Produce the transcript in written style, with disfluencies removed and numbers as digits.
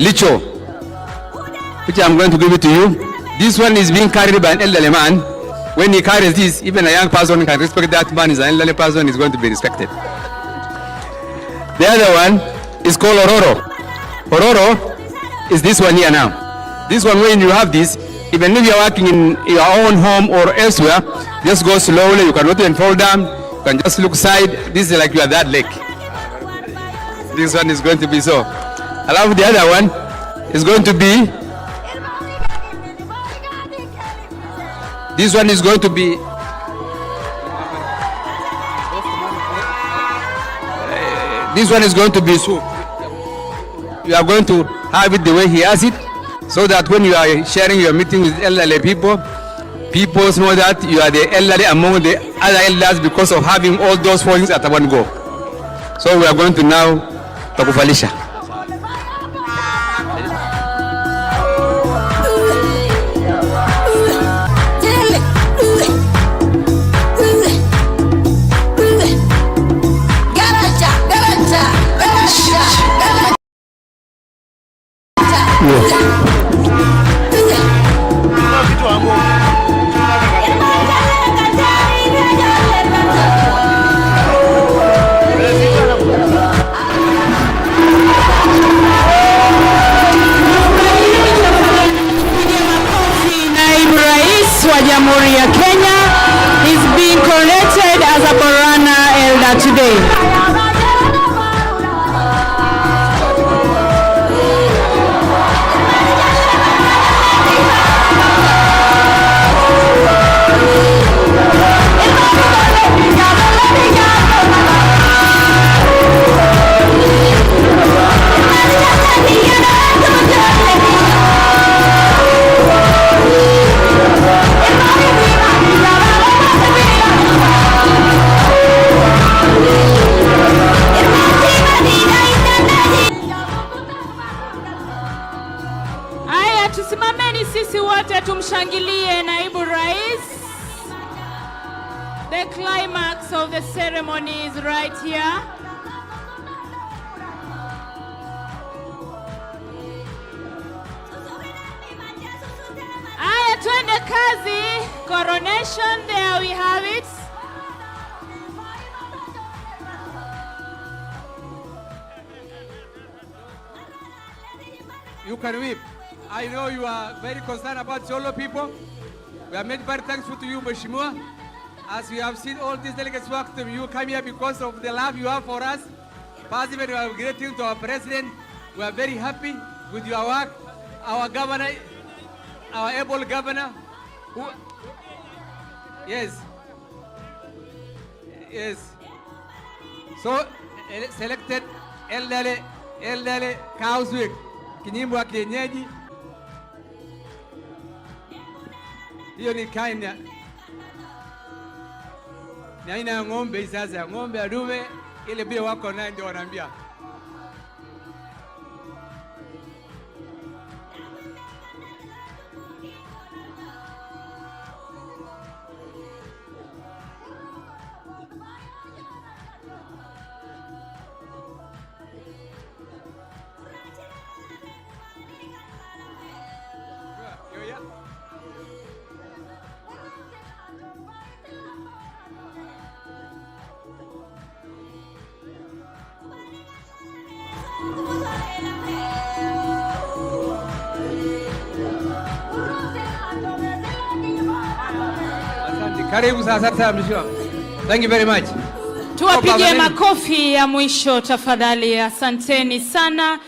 licho, which I'm going to give it to you. This one is being carried by an elderly man. When he carries this, even a young person can respect that man. Is an elderly person is going to be respected. The other one is called Ororo. Ororo is this one here now. This one, when you have this, even if you're working in your own home or elsewhere, just go slowly. You cannot even fall down. You can just look side. This is like you are that lake. This one is going to be so. I love the other one. Is going to be. This one is going to be. This one is going to be soup. You are going to have it the way he has it, so that when you are sharing your meeting with elderly people, people know that you are the elderly among the other elders because of having all those four things at one go. So we are going to now takufalisha. Jamhuri ya Kenya is being coronated as a Borana elder today. Tusimameni sisi wote tumshangilie naibu rais. The climax of the ceremony is right here. Aya, twende kazi. Coronation, there we have it. You can weep. I know you are very concerned about Cholo people. We are made very thankful to you, Mheshimiwa. As we have seen all these delegates work to you come here because of the love you have for us. First, even we are grateful to our president. We are very happy with your work. Our governor, our able governor, who, yes. So, selected elderly Kauswik, kinyimbo wa kienyeji. Hiyo ni kaina ni aina ya ng'ombe. Sasa ng'ombe ya dume ile bila wako naye ndio wanaambia. Karibu sasa mheshimiwa. Thank you very much. Tuwapigie makofi ya mwisho tafadhali. Asanteni sana.